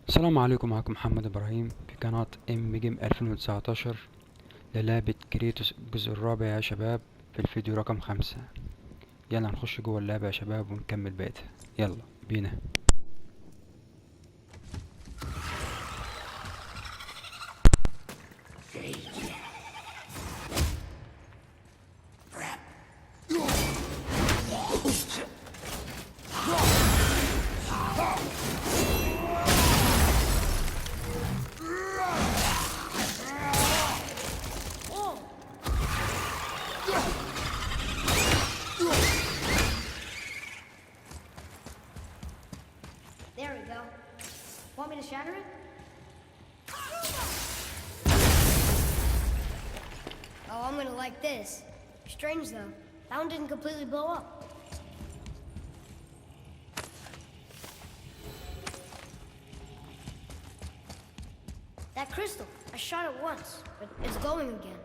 السلام عليكم، معكم محمد ابراهيم في قناة ام جيم 2019 للعبة كريتوس الجزء الرابع يا شباب. في الفيديو رقم 5. يلا نخش جوه اللعبة يا شباب ونكمل بقيتها. يلا بينا. There we go. Want me to shatter it? Oh, I'm gonna like this. Strange though, that one didn't completely blow up. That crystal, I shot it once, but it's glowing again.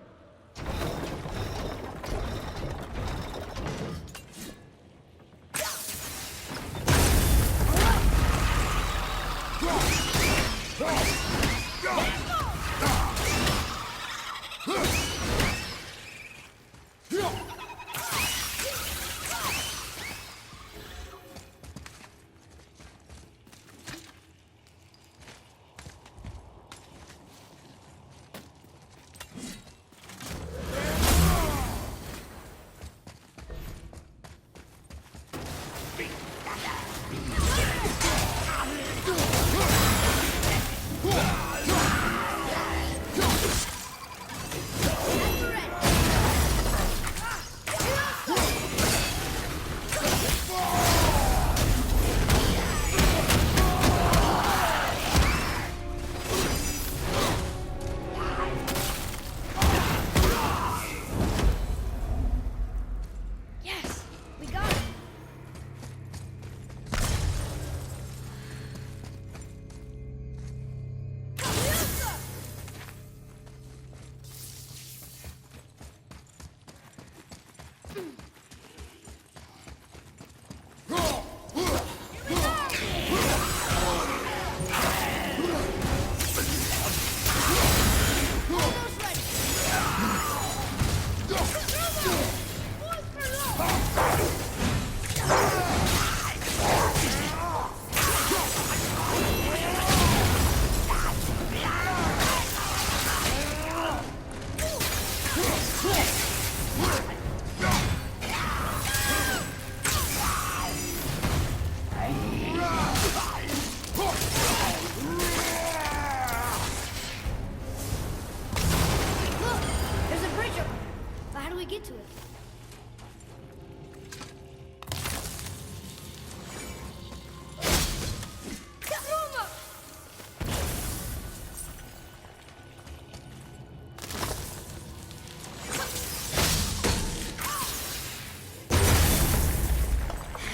Get to it.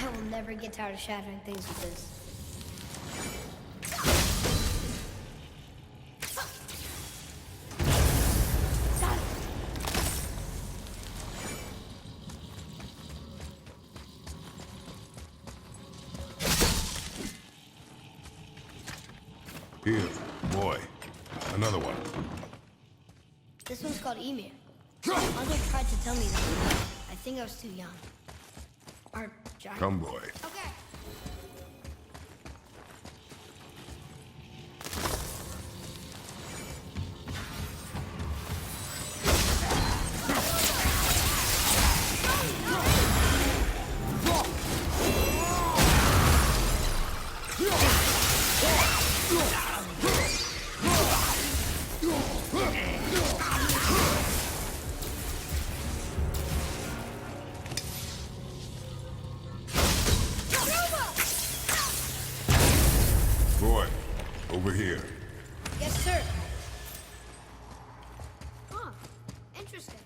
I will never get tired of shattering things with this. Here, boy. Another one. This one's called Emir. Mother tried to tell me that. I think I was too young. Or giant. Come, boy. Okay. Boy, over here. Yes, sir. Huh. Interesting.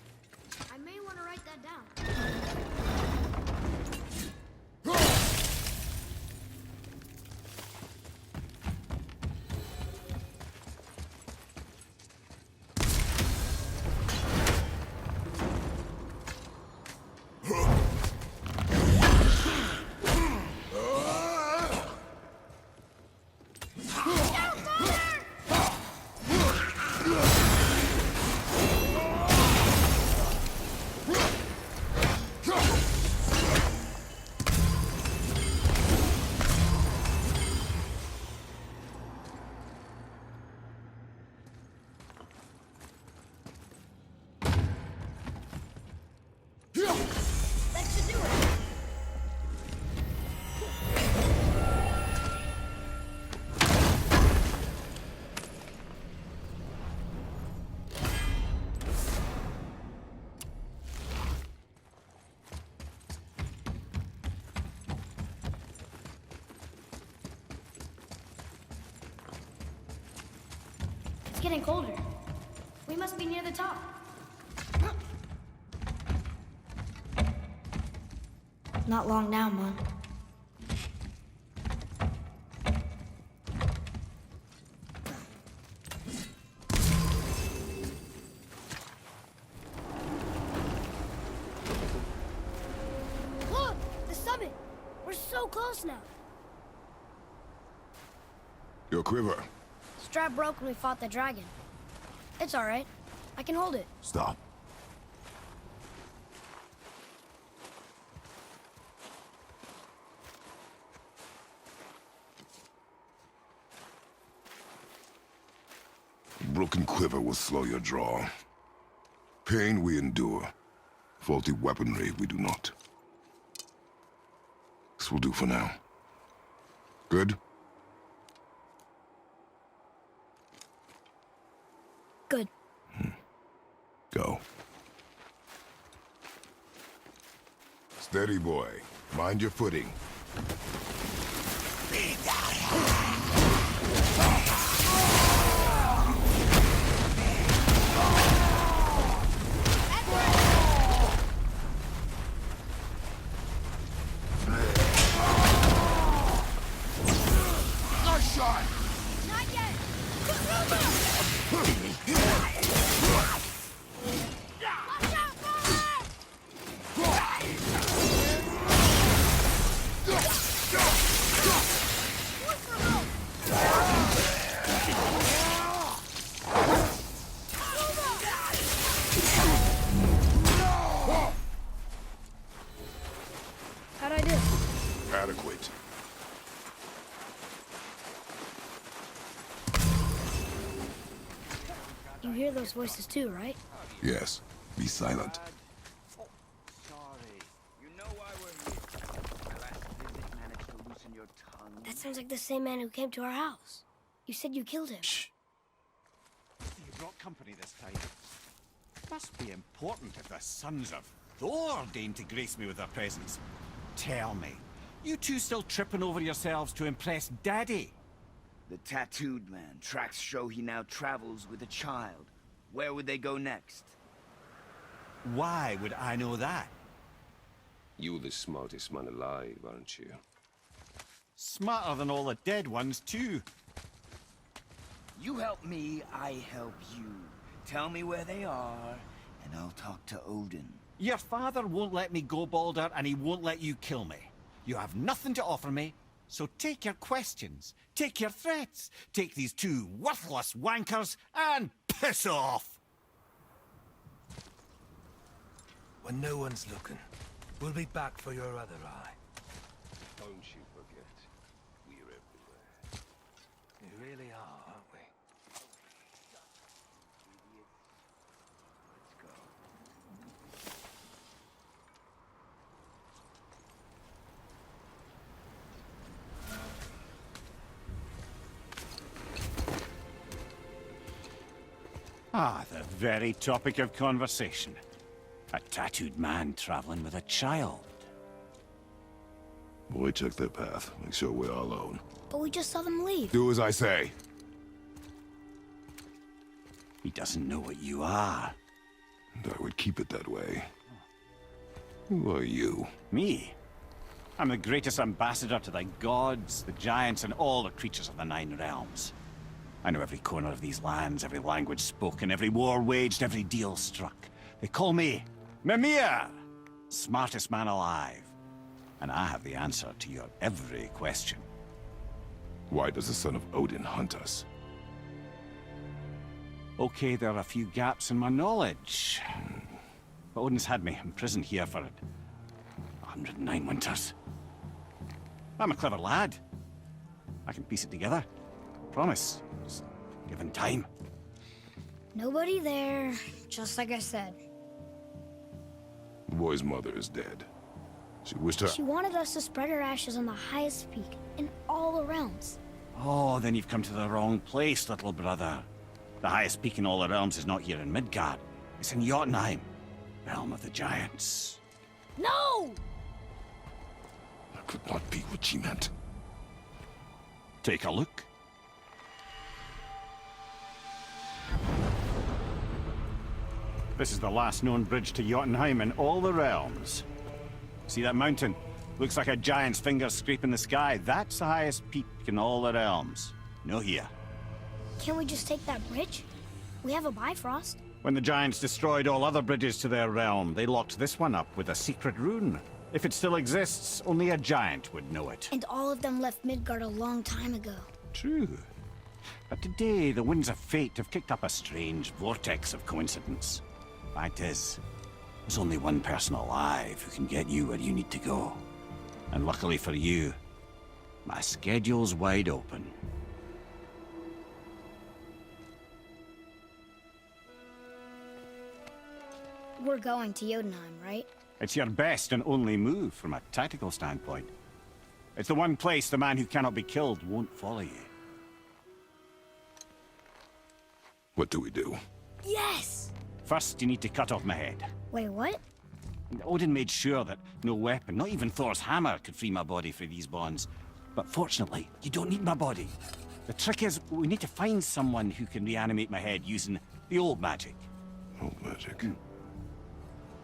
I may want to write that down. getting colder. We must be near the top. Not long now, Mom. Look! The summit! We're so close now. Your quiver. Strap broke when we fought the dragon. It's all right. I can hold it. Stop. Broken quiver will slow your draw. Pain we endure. Faulty weaponry we do not. This will do for now. Good? Good. Go. Steady, boy. Mind your footing. Nice shot! Not yet! Watch out, Father! How'd I do? Adequate. You hear those voices too, right? Yes. Be silent. Sorry. You know why we're here. My last visit managed to loosen your tongue. That sounds like the same man who came to our house. You said you killed him. Shh. You brought company this time. Must be important if the sons of Thor deign to grace me with their presence. Tell me, you two still tripping over yourselves to impress Daddy? The tattooed man. Tracks show he now travels with a child. Where would they go next? Why would I know that? You're the smartest man alive, aren't you? Smarter than all the dead ones, too. You help me, I help you. Tell me where they are, and I'll talk to Odin. Your father won't let me go, Balder, and he won't let you kill me. You have nothing to offer me, so take your questions, take your threats, take these two worthless wankers, and piss off! When no one's looking, we'll be back for your other eye. Don't you forget, we're everywhere. We really are, aren't we? Let's go. Ah, the very topic of conversation. A tattooed man traveling with a child. Boy, check their path. Make sure we're all alone. But we just saw them leave. Do as I say. He doesn't know what you are. And I would keep it that way. Who are you? Me? I'm the greatest ambassador to the gods, the giants, and all the creatures of the Nine Realms. I know every corner of these lands, every language spoken, every war waged, every deal struck. They call me Mimir, smartest man alive. And I have the answer to your every question. Why does the son of Odin hunt us? Okay, there are a few gaps in my knowledge. But Odin's had me imprisoned here for 109 winters. I'm a clever lad. I can piece it together. Promise. Just given time. Nobody there, just like I said. The boy's mother is dead. She wished her... She wanted us to spread her ashes on the highest peak in all the realms. Oh, then you've come to the wrong place, little brother. The highest peak in all the realms is not here in Midgard. It's in Jotunheim, realm of the giants. No! That could not be what she meant. Take a look. This is the last known bridge to Jotunheim in all the realms. See that mountain? Looks like a giant's finger scraping the sky. That's the highest peak in all the realms. No here. Can't we just take that bridge? We have a Bifrost. When the giants destroyed all other bridges to their realm, they locked this one up with a secret rune. If it still exists, only a giant would know it. And all of them left Midgard a long time ago. True. But today, the winds of fate have kicked up a strange vortex of coincidence. Fact is, there's only one person alive who can get you where you need to go. And luckily for you, my schedule's wide open. We're going to Jotunheim, right? It's your best and only move from a tactical standpoint. It's the one place the man who cannot be killed won't follow you. What do we do? Yes! First, you need to cut off my head. Wait, what? Odin made sure that no weapon, not even Thor's hammer, could free my body for these bonds. But fortunately, you don't need my body. The trick is, we need to find someone who can reanimate my head using the old magic. Old magic.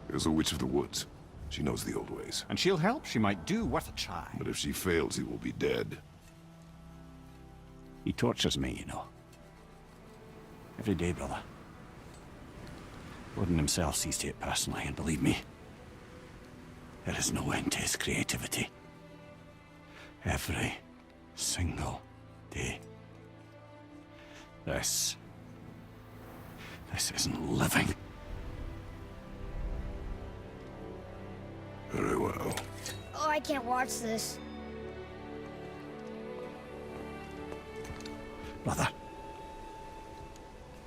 There's a witch of the woods. She knows the old ways. And she'll help, she might do, worth a try. But if she fails, he will be dead. He tortures me, you know. Every day, brother. Odin himself sees to it personally, and believe me, there is no end to his creativity. Every single day. This isn't living. Very well. Oh, I can't watch this. Brother,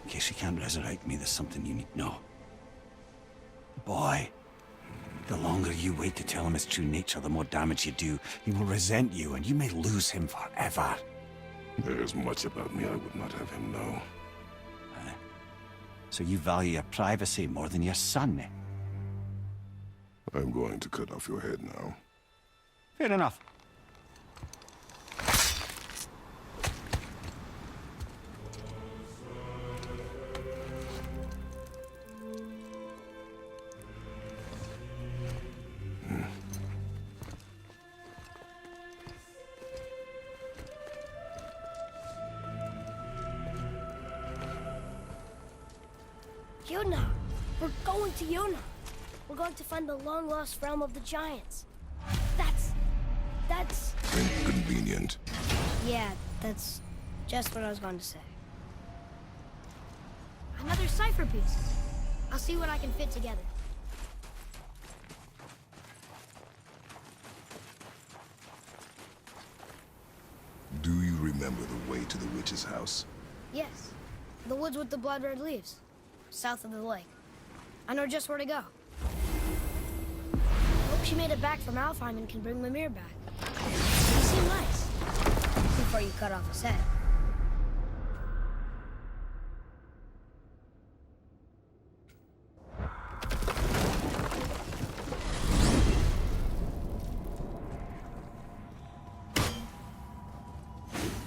in case you can't resurrect me, there's something you need to know. Boy, the longer you wait to tell him his true nature, the more damage you do. He will resent you, and you may lose him forever. There is much about me I would not have him know. So you value your privacy more than your son, eh? I'm going to cut off your head now. Fair enough. Jotunheim! We're going to Jotunheim! We're going to find the long-lost realm of the giants. That's... Inconvenient. Yeah, that's just what I was going to say. Another cipher piece. I'll see what I can fit together. Do you remember the way to the witch's house? Yes. The woods with the blood-red leaves. South of the lake. I know just where to go. Hope she made it back from Alfheim and can bring Mimir back. You seem nice. Before you cut off his head.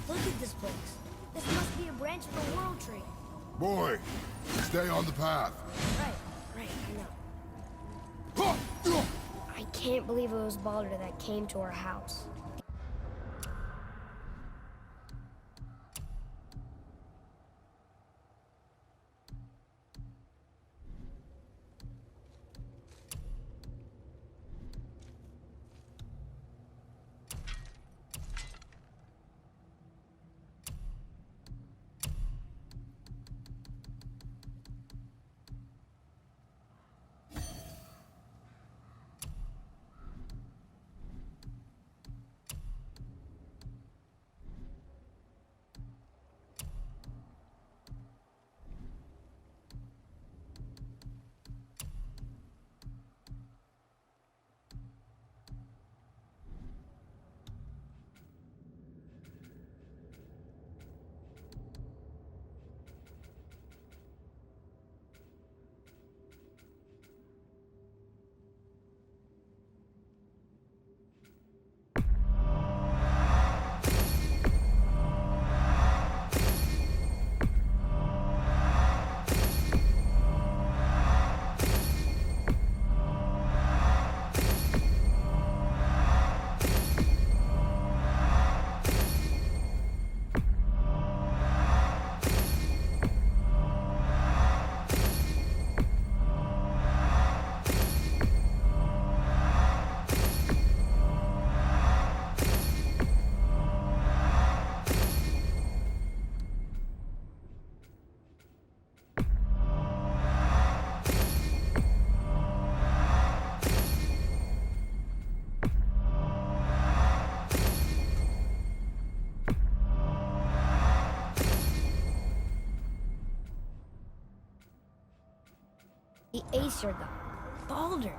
Look at this place. This must be a branch of the World Tree. Boy, stay on the path. Right, I know. I can't believe it was Baldur that came to our house. Aesir, though. Baldur.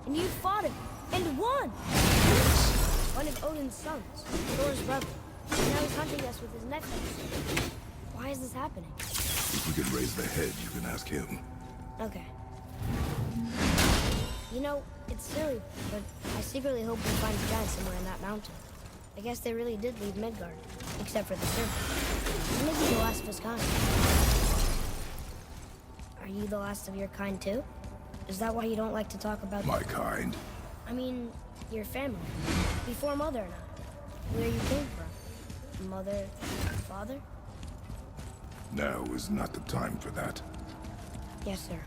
And you fought him. And won! One of Odin's sons. Thor's brother. And now he's hunting us with his necklace. Why is this happening? If we can raise the head, you can ask him. Okay. You know, it's silly, but I secretly hope we find the giant somewhere in that mountain. I guess they really did leave Midgard, except for the serpent. Maybe the last of his kind. Are you the last of your kind too? Is that why you don't like to talk about My kind. I mean, your family. Before Mother and I. Where you came from. Mother, father? Now is not the time for that. Yes, sir.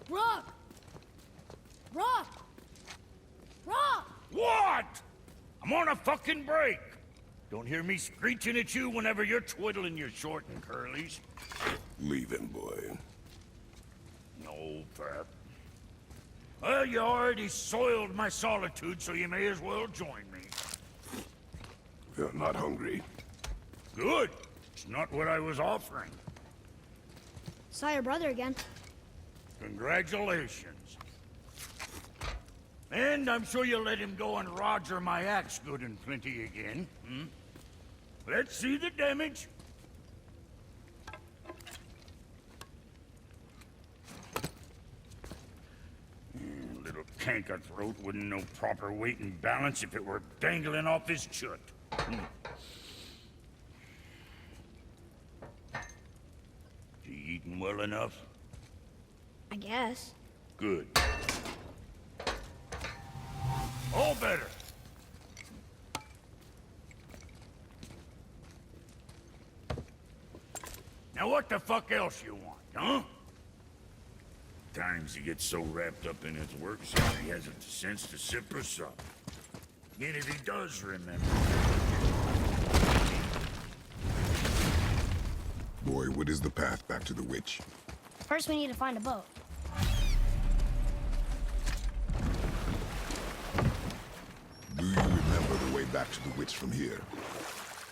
Rock! Rock! Rock! What? I'm on a fucking break. Don't hear me screeching at you whenever you're twiddling your short and curlies. Leave him, boy. No, Pap. Well, you already soiled my solitude, so you may as well join me. You're not hungry. Good. It's not what I was offering. Saw your brother again. Congratulations. And I'm sure you'll let him go and Roger my axe good and plenty again. Hmm? Let's see the damage. Little canker throat wouldn't know proper weight and balance if it were dangling off his chut. Hmm. You eating well enough? I guess. Good. All better. Now what the fuck else you want, huh? Times he gets so wrapped up in his work, so he hasn't the sense to sip or sup. And if he does remember... Boy, what is the path back to the witch? First we need to find a boat. Do you remember the way back to the witch from here?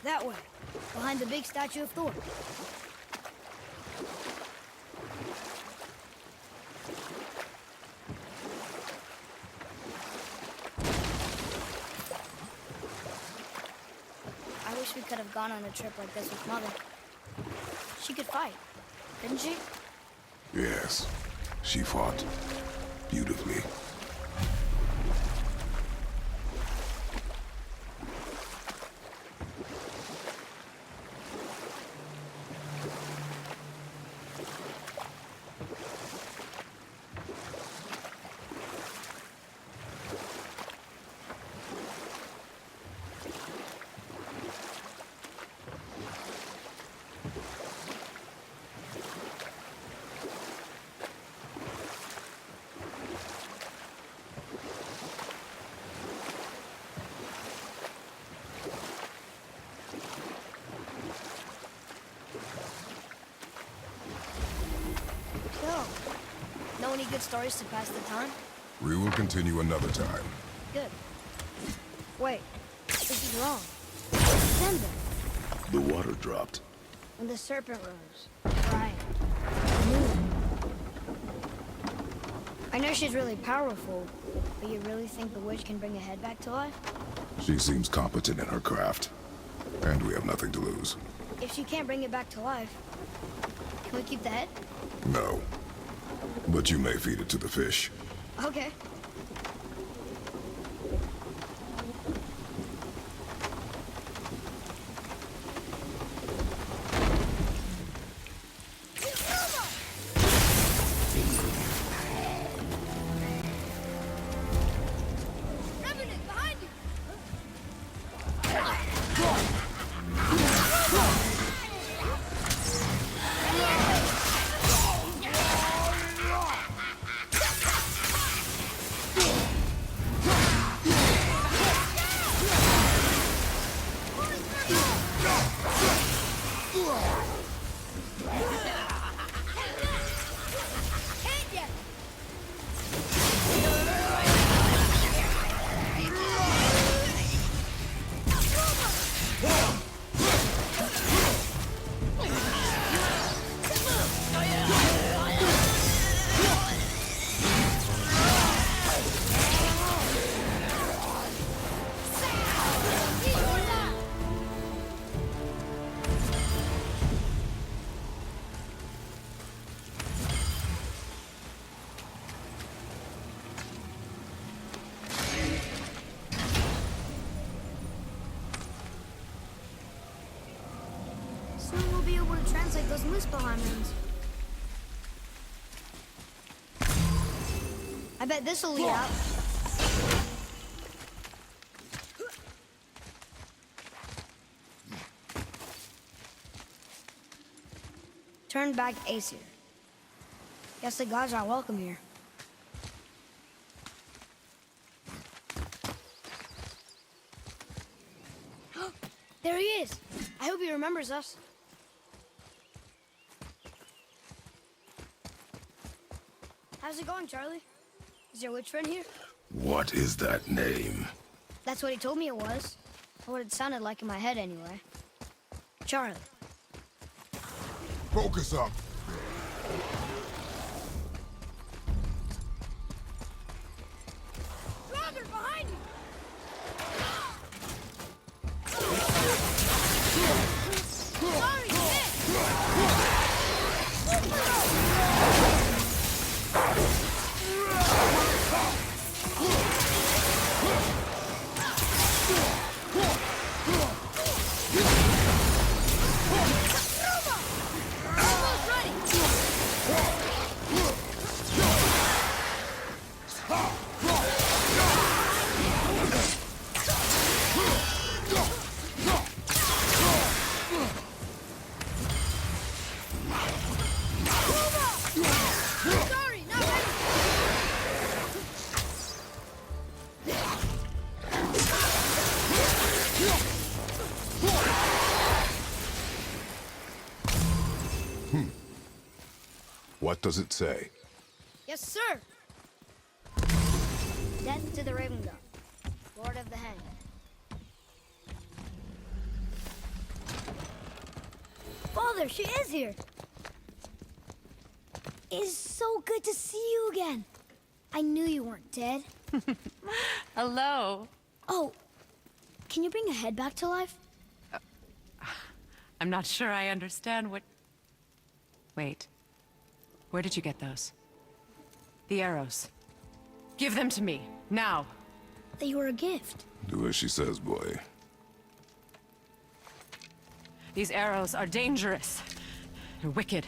That way. Behind the big statue of Thor. I wish we could have gone on a trip like this with Mother. She could fight, couldn't she? Yes. She fought. Beautifully. Know any good stories to pass the time? We will continue another time. Good. Wait, this is wrong. December, The water dropped. when the serpent rose. Right. The moon. I know she's really powerful, but you really think the witch can bring a head back to life? She seems competent in her craft. And we have nothing to lose. If she can't bring it back to life, can we keep the head? No. But you may feed it to the fish. Okay. Revenant, behind you! Can't yet! Soon we'll be able to translate those Muspelheim runes. I bet this'll lead out. Turn back Aesir. Guess the gods aren't welcome here. There he is! I hope he remembers us. How's it going, Charlie? Is your witch friend here? What is that name? That's what he told me it was. Or what it sounded like in my head, anyway. Charlie. Focus up. Draugr, behind you! Sorry, What does it say? Yes, sir! Death to the Raven God, Lord of the Hanged. Father, she is here! It is so good to see you again. I knew you weren't dead. Hello. Oh, can you bring a head back to life? I'm not sure I understand what... Wait. Where did you get those? The arrows. Give them to me, now. They were a gift. Do as she says, boy. These arrows are dangerous. They're wicked.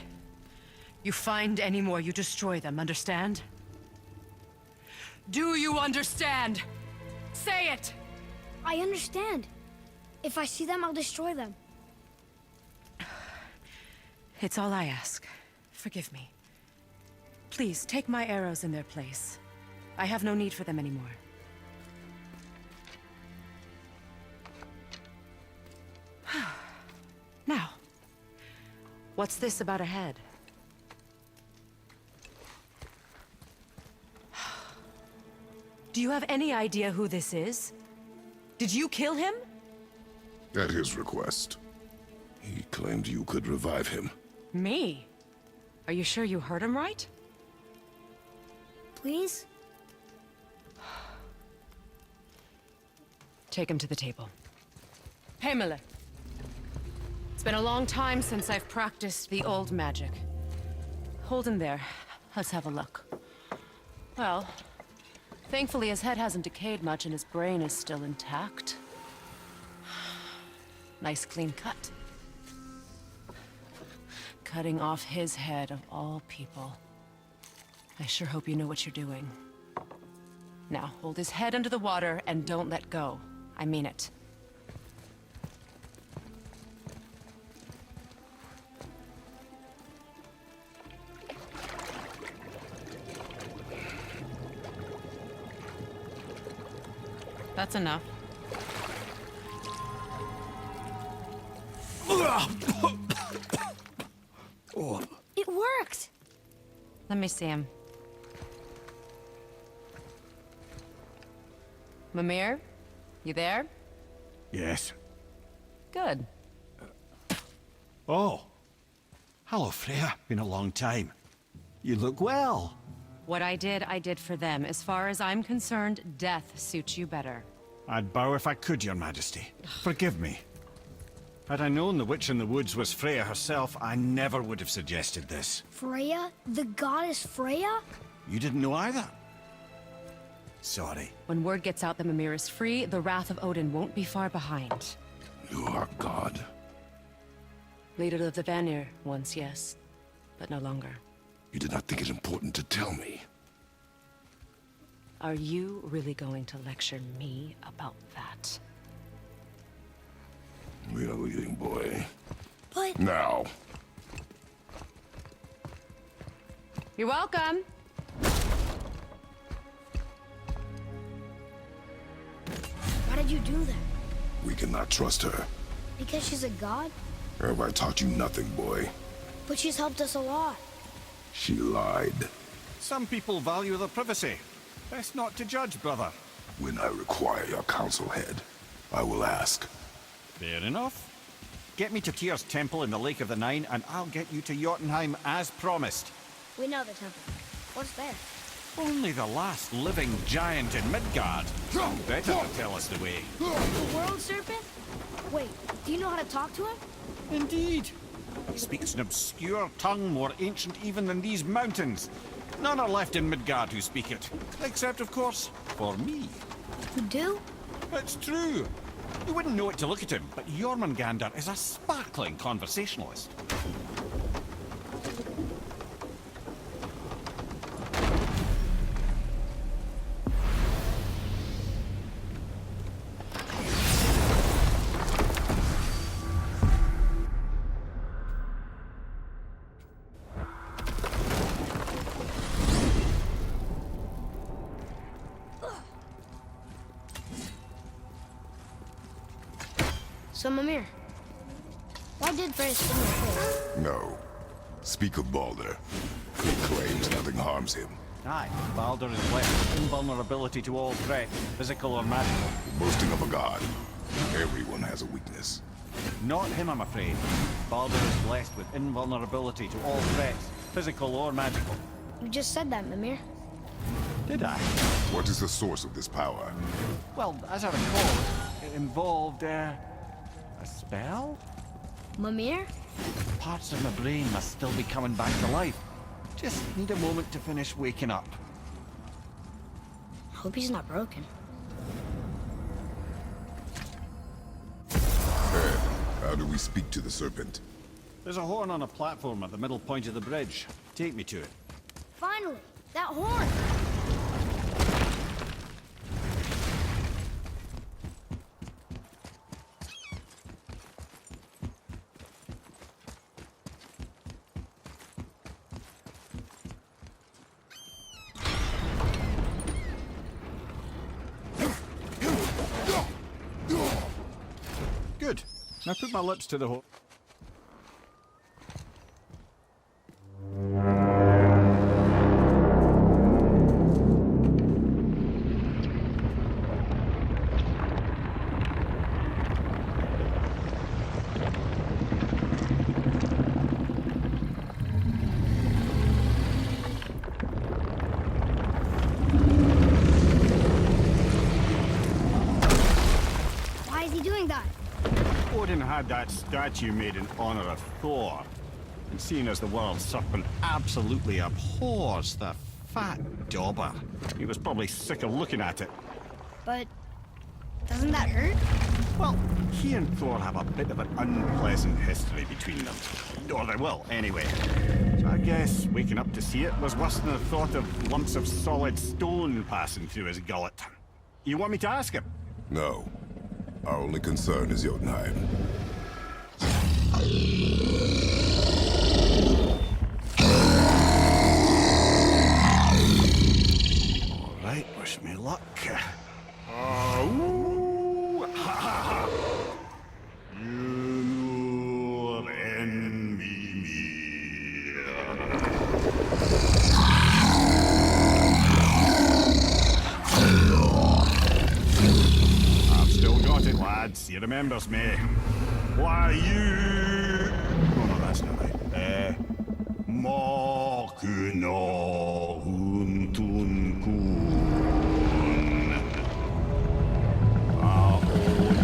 You find any more, you destroy them, understand? Do you understand? Say it! I understand. If I see them, I'll destroy them. It's all I ask. Forgive me. Please, take my arrows in their place. I have no need for them anymore. Now, what's this about a head? Do you have any idea who this is? Did you kill him? At his request. He claimed you could revive him. Me? Are you sure you heard him right? Please? Take him to the table. Hey, Miller. It's been a long time since I've practiced the old magic. Hold him there. Let's have a look. Well, thankfully his head hasn't decayed much and his brain is still intact. Nice clean cut. Cutting off his head of all people. I sure hope you know what you're doing. Now, hold his head under the water and don't let go. I mean it. That's enough. It worked! Let me see him. Mimir? You there? Yes. Good. Oh. Hello, Freya. Been a long time. You look well. What I did for them. As far as I'm concerned, death suits you better. I'd bow if I could, Your Majesty. Forgive me. Had I known the witch in the woods was Freya herself, I never would have suggested this. Freya? The goddess Freya? You didn't know either? Sorry. When word gets out that Mimir is free, the wrath of Odin won't be far behind. You are God. Leader of the Vanir once, yes, but no longer. You did not think it important to tell me. Are you really going to lecture me about that? We are leaving, boy. But Now. You're welcome. why did you do that? We cannot trust her. Because she's a god? Have I taught you nothing, boy? But she's helped us a lot. She lied. Some people value their privacy. Best not to judge, brother. When I require your council head, I will ask. Fair enough. Get me to Tyr's temple in the Lake of the Nine, and I'll get you to Jotunheim as promised. We know the temple. What's there? Only the last living giant in Midgard. Better to tell us the way. The world serpent? Wait, do you know how to talk to him? Indeed. He speaks an obscure tongue more ancient even than these mountains. None are left in Midgard who speak it. Except, of course, for me. You do? It's true. You wouldn't know it to look at him, but Jormungandr is a sparkling conversationalist. So, Mimir, why did Frey sting your face? No. Speak of Baldur. He claims nothing harms him. Aye, Baldur is blessed with invulnerability to all threat, physical or magical. Boasting of a god. Everyone has a weakness. Not him, I'm afraid. Baldur is blessed with invulnerability to all threats, physical or magical. You just said that, Mimir. Did I? What is the source of this power? Well, as I recall, it involved, a spell? Mimir? Parts of my brain must still be coming back to life. Just need a moment to finish waking up. Hope he's not broken. Ed, how do we speak to the serpent? There's a horn on a platform at the middle point of the bridge. Take me to it. Finally! That horn! Good. Now put my lips to the horn. Why is he doing that? Odin had that statue made in honor of Thor. And seeing as the world serpent absolutely abhors the fat dauber, he was probably sick of looking at it. But doesn't that hurt? Well, he and Thor have a bit of an unpleasant history between them. Or they will, anyway. So I guess waking up to see it was worse than the thought of lumps of solid stone passing through his gullet. You want me to ask him? No. Our only concern is Jotunheim. All right, wish me luck. Ooh, ha, ha, ha. You envy me. I've still got it, lads. He remembers me. Why, you... Oh, no, that's not right. Makuna huntun kun. Ahon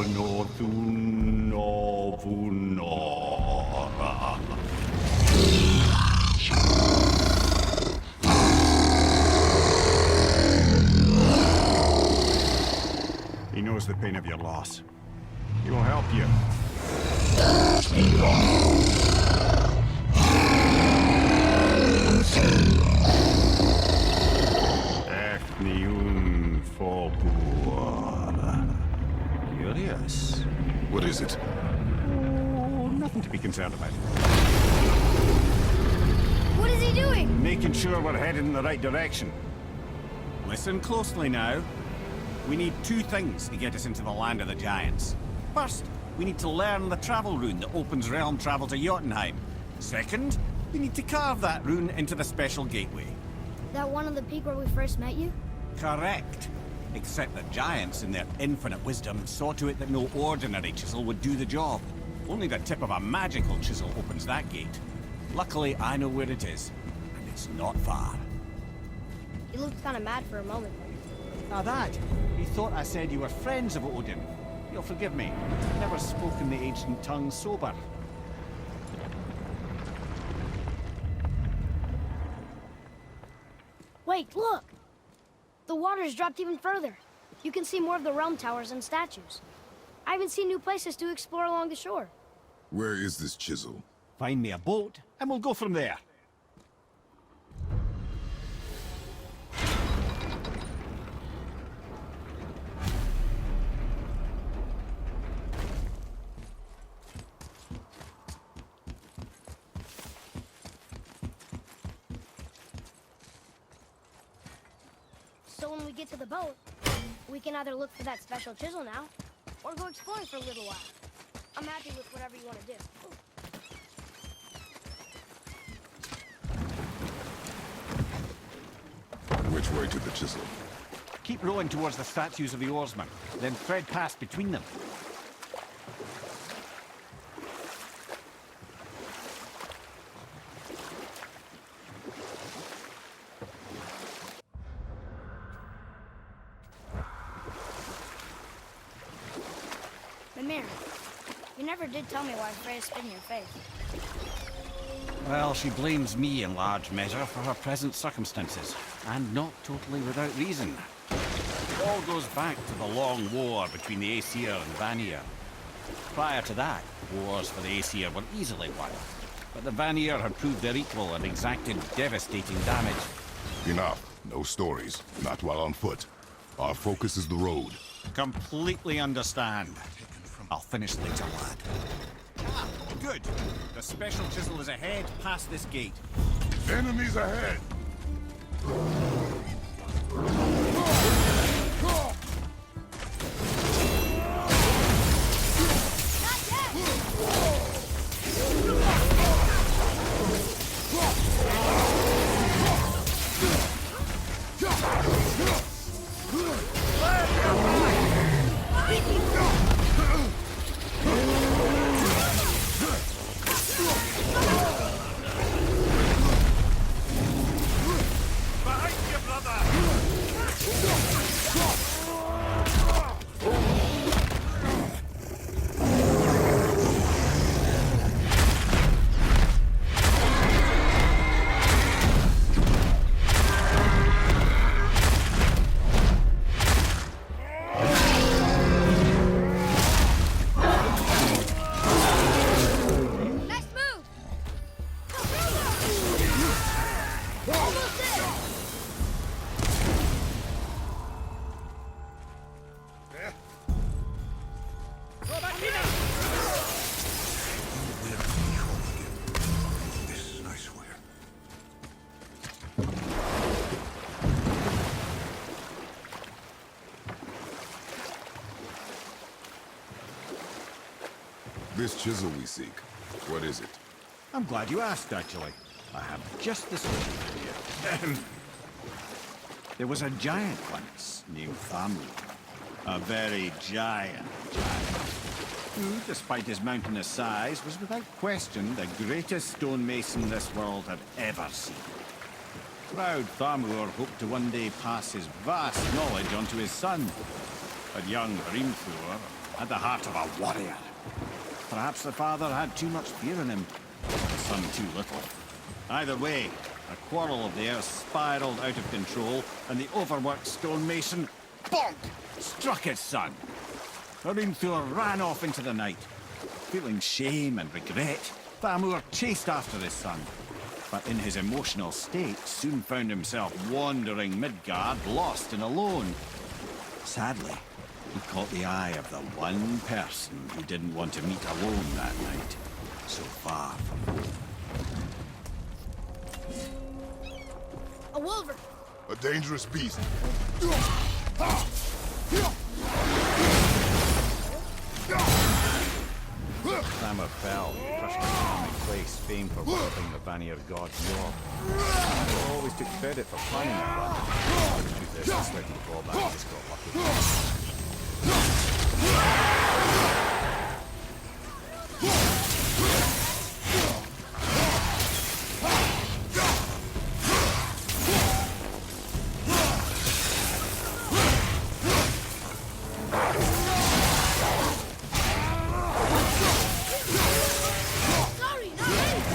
ekonothun ovunora. He knows the pain of your loss. He will help you. Ethnium Folklore. Curious. What is it? Oh, nothing to be concerned about. What is he doing? Making sure we're headed in the right direction. Listen closely now. We need two things to get us into the land of the Giants. First, we need to learn the travel rune that opens realm travel to Jotunheim. Second, we need to carve that rune into the special gateway. That one on the peak where we first met you? Correct. Except that Giants, in their infinite wisdom, saw to it that no ordinary chisel would do the job. Only the tip of a magical chisel opens that gate. Luckily, I know where it is, and it's not far. You looked kind of mad for a moment there. Now that, he thought I said you were friends of Odin. You'll forgive me. Never spoken the ancient tongue sober. Wait, look! The water's dropped even further. You can see more of the realm towers and statues. I even see new places to explore along the shore. Where is this chisel? Find me a boat, and we'll go from there. So when we get to the boat, we can either look for that special chisel now, or go exploring for a little while. I'm happy with whatever you want to do. Which way to the chisel? Keep rowing towards the statues of the oarsmen, then thread past between them. Mimir, you never did tell me why Freya spit in your face. Well, she blames me in large measure for her present circumstances, and not totally without reason. It all goes back to the long war between the Aesir and Vanir. Prior to that, wars for the Aesir were easily won, but the Vanir had proved their equal and exacted devastating damage. Enough. No stories. Not while on foot. Our focus is the road. Completely understand. I'll finish later, lad. Ah, good. The special chisel is ahead past this gate. Enemies ahead! This chisel we seek, what is it? I'm glad you asked, actually. I have just this one for you. There was a giant once named Thamur. A very giant, who, despite his mountainous size, was without question the greatest stonemason this world had ever seen. Proud Thamur hoped to one day pass his vast knowledge on to his son. But young Hrimthur had the heart of a warrior. Perhaps the father had too much fear in him, the son too little. Either way, a quarrel of theirs spiraled out of control, and the overworked stonemason, bonk, struck his son. Arinthur ran off into the night. Feeling shame and regret, Thamur chased after his son, but in his emotional state soon found himself wandering Midgard, lost and alone. Sadly, he caught the eye of the one person he didn't want to meet alone that night, so far from home. A wolver! A dangerous beast. Thamur fell, crushed in a place famed for worshipping the Vanir god Yor. He always took credit for planning that run. The truth is, the sweaty clawback just got lucky. Sorry, not me!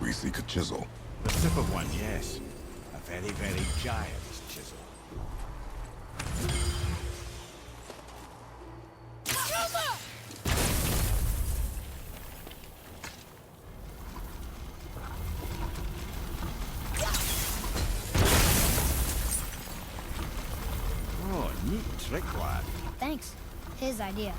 We seek a chisel. The tip of one, yes. A very, very giant chisel. Oh, neat trick, lad. Thanks. His idea.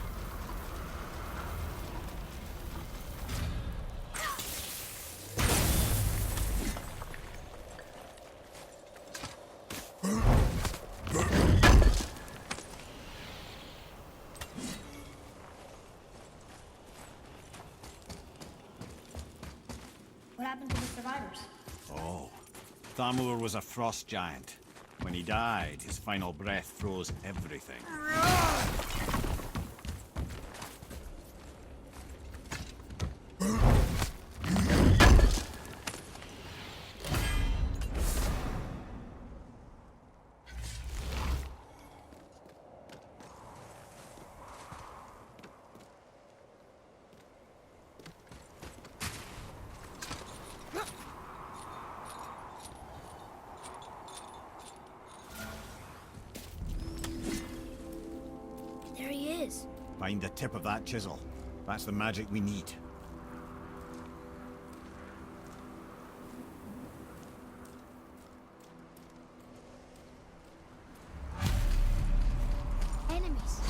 What happened to the survivors? Oh, Thamur was a frost giant. When he died, his final breath froze everything. There he is. Find the tip of that chisel. That's the magic we need. Enemies.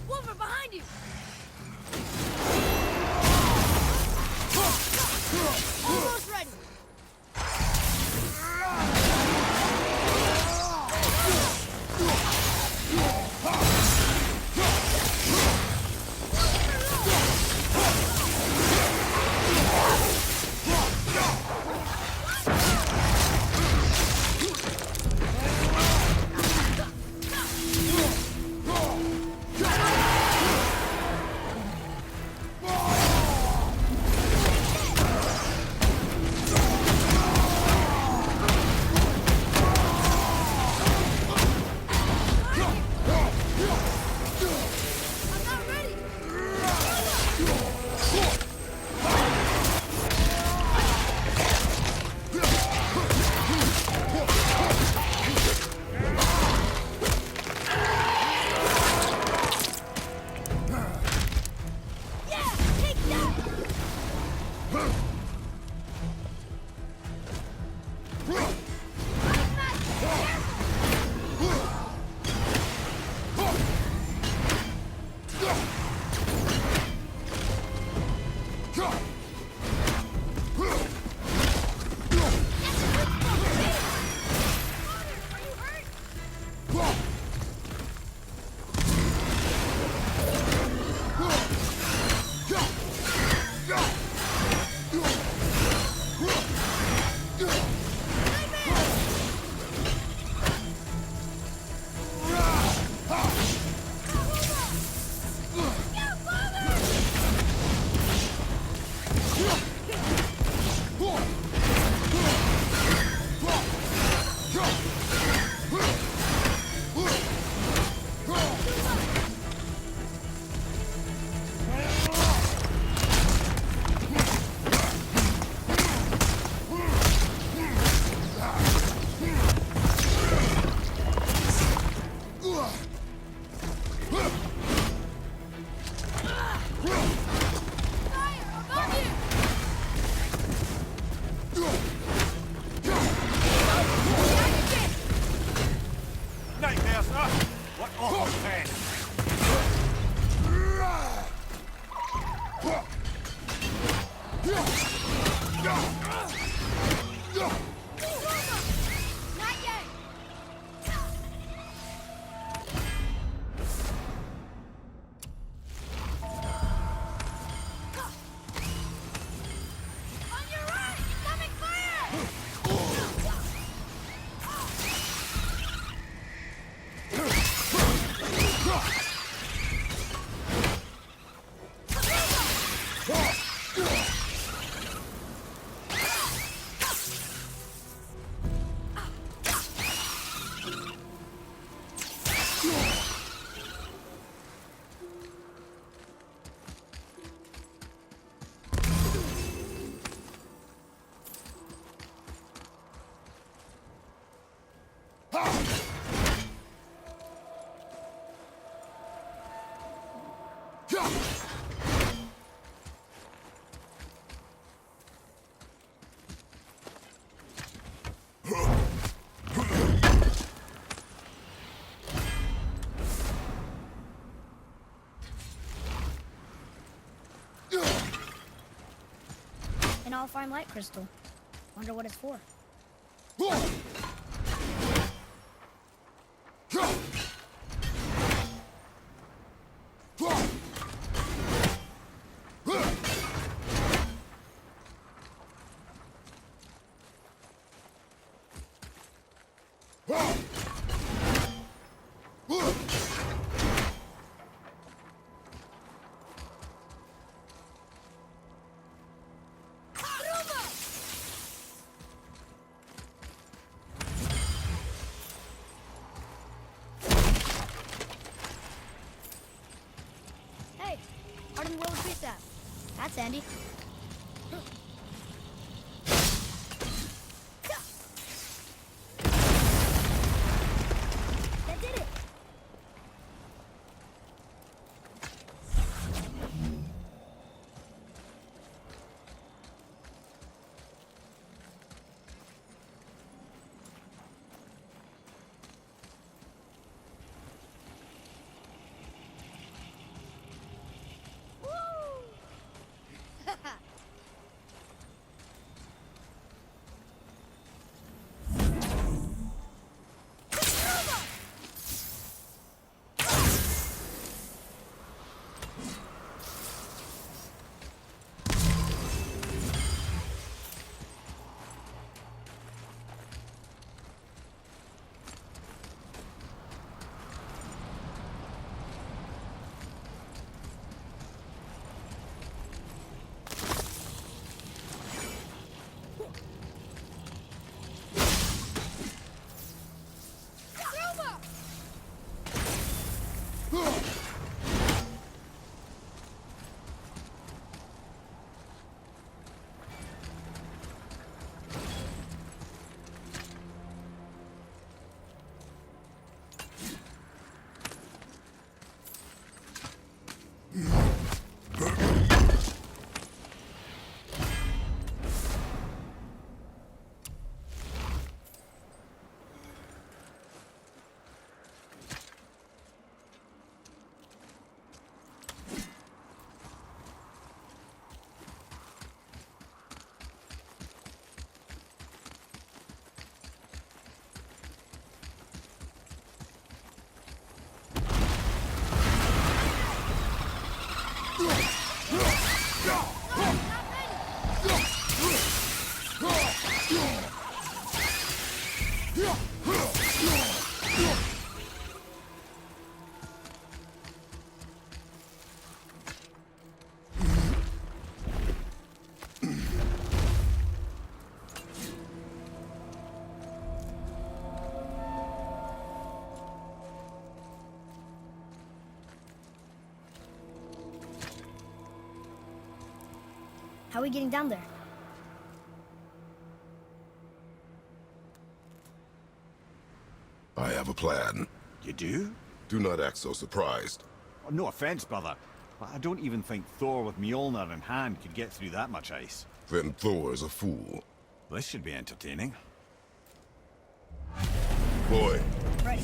Wolver, behind you! Almost ready. right there, sir. What awful pain. Not yet! On your right! Coming fire! An all-fine light crystal. Wonder what it's for. Hey, Arden World Tree Staff. That's handy. That did it! How are we getting down there? I have a plan. You do? Do not act so surprised. Oh, no offense, brother, but I don't even think Thor with Mjolnir in hand could get through that much ice. Then Thor is a fool. This should be entertaining. Boy, Ready.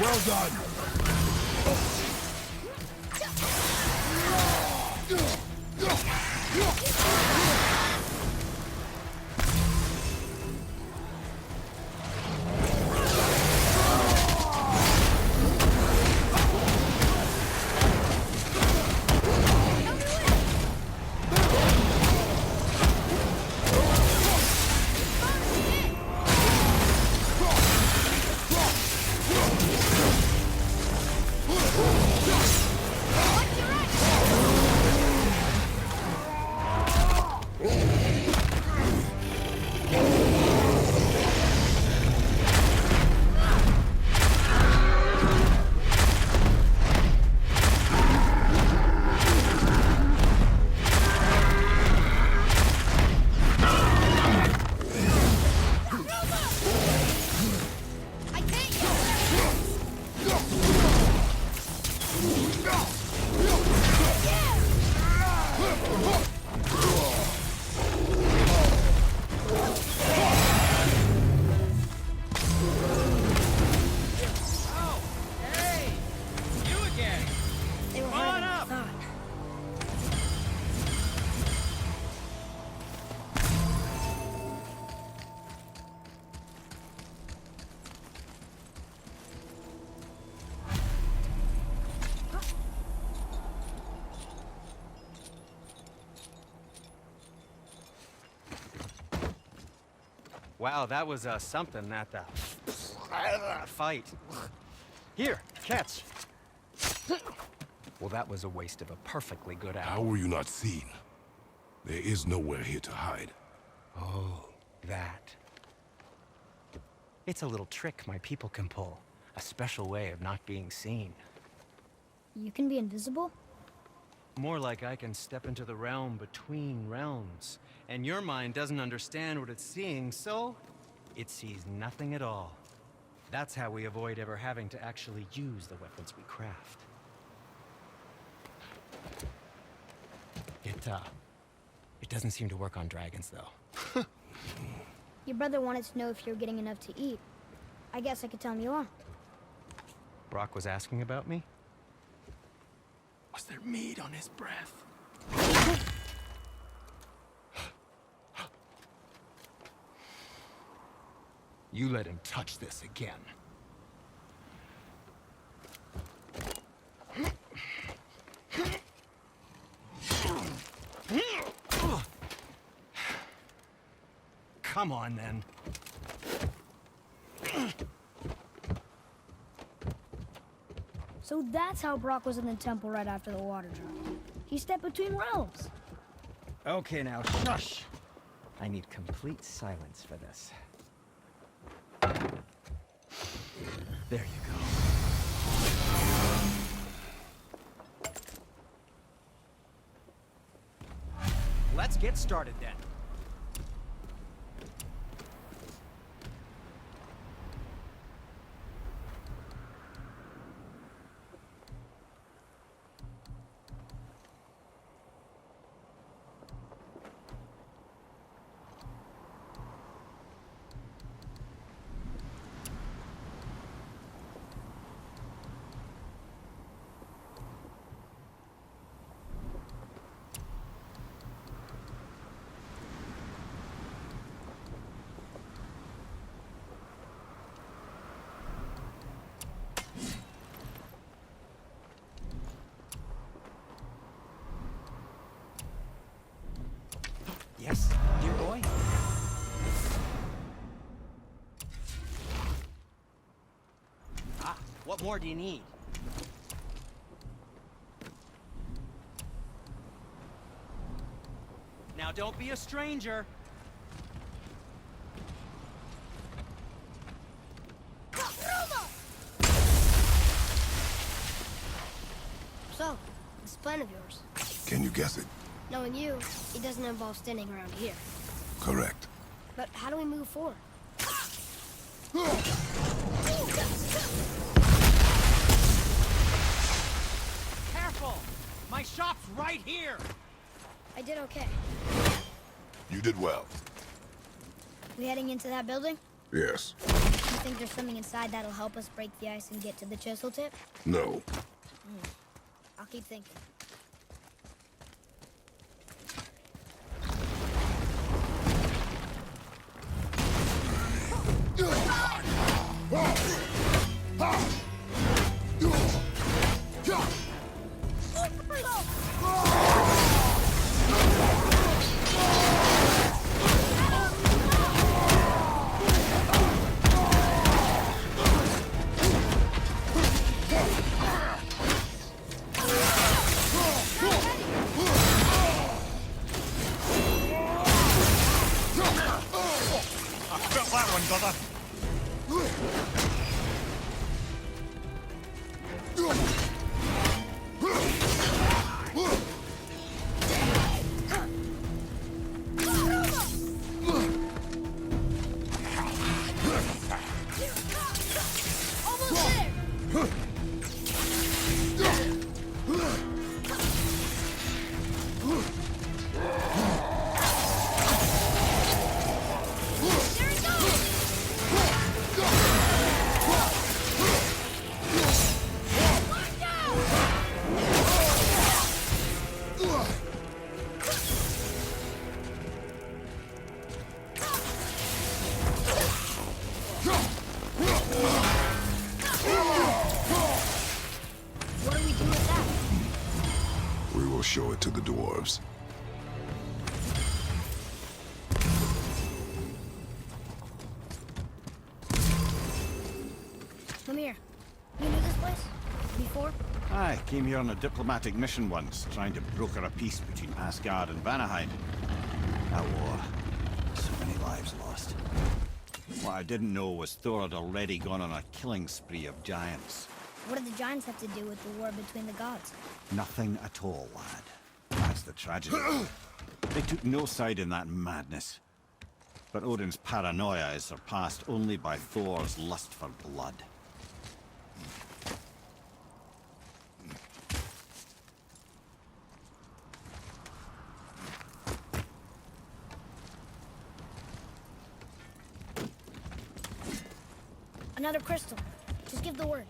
Well done. Wow, that was something at the fight. Here, catch. Well, that was a waste of a perfectly good hour. How were you not seen? There is nowhere here to hide. Oh, that. It's a little trick my people can pull. A special way of not being seen. You can be invisible? More like I can step into the realm between realms. And your mind doesn't understand what it's seeing, so it sees nothing at all. That's how we avoid ever having to actually use the weapons we craft. It doesn't seem to work on dragons, though. Your brother wanted to know if you're getting enough to eat. I guess I could tell him you are. Brock was asking about me? Was there meat on his breath? You let him touch this again. Come on, then. So that's how Brock was in the temple right after the water drop. He stepped between realms. Okay, now, shush! I need complete silence for this. There you go. Let's get started then. Yes, dear boy? Ah, what more do you need? Now don't be a stranger. So, this plan of yours. Can you guess it? Knowing you, it doesn't involve standing around here. Correct. But how do we move forward? Careful! My shop's right here! I did okay. You did well. We heading into that building? Yes. think there's something inside that'll help us break the ice and get to the chisel tip? No. I'll keep thinking. Show it to the dwarves. Come here. You knew this place? Before? I came here on a diplomatic mission once, trying to broker a peace between Asgard and Vanaheim. That war. So many lives lost. What I didn't know was Thor had already gone on a killing spree of giants. What do the giants have to do with the war between the gods? Nothing at all, lad. That's the tragedy. They took no side in that madness. But Odin's paranoia is surpassed only by Thor's lust for blood. Another crystal. Just give the word.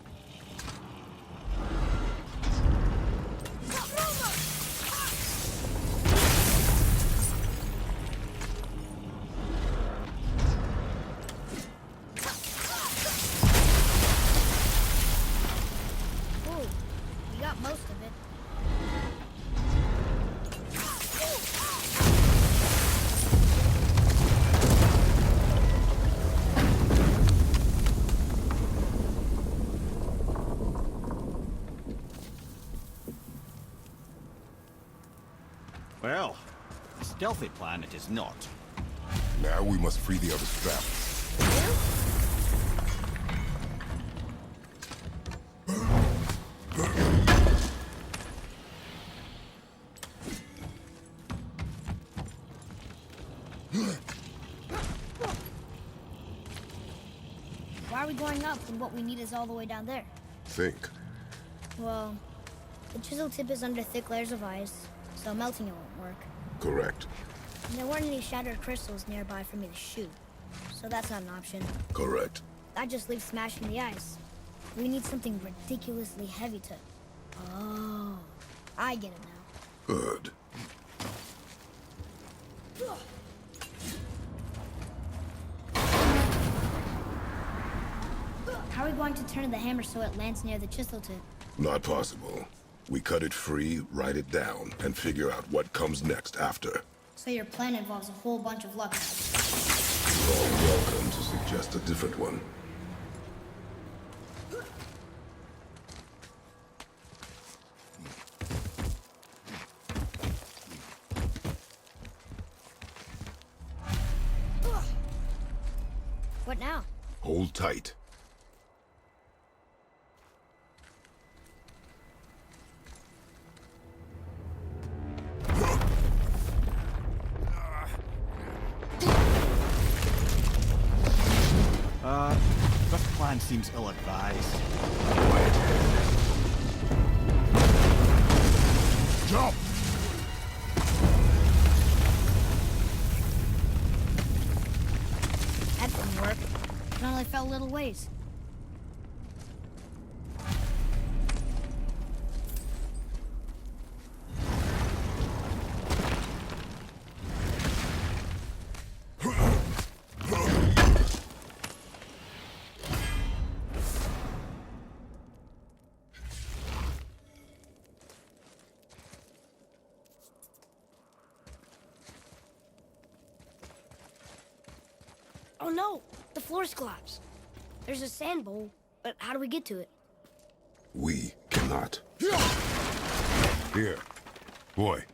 Most of it. Well, a stealthy plan it is not. Now we must free the other straps. Why are we going up when what we need is all the way down there? Think. Well, the chisel tip is under thick layers of ice, so melting it won't work. Correct. And there weren't any shattered crystals nearby for me to shoot, so that's not an option. Correct. That just leaves smashing the ice. We need something ridiculously heavy to... Oh, I get it now. Good. How are we going to turn the hammer so it lands near the chisel tip? Not possible. We cut it free, write it down, and figure out what comes next after. So your plan involves a whole bunch of luck. You're all welcome to suggest a different one. What now? Hold tight. This plan seems ill-advised. Jump! That didn't work. Can only fell a little ways. Oh no! The floor's collapsed. There's a sand bowl, but how do we get to it? We cannot. Here. Boy,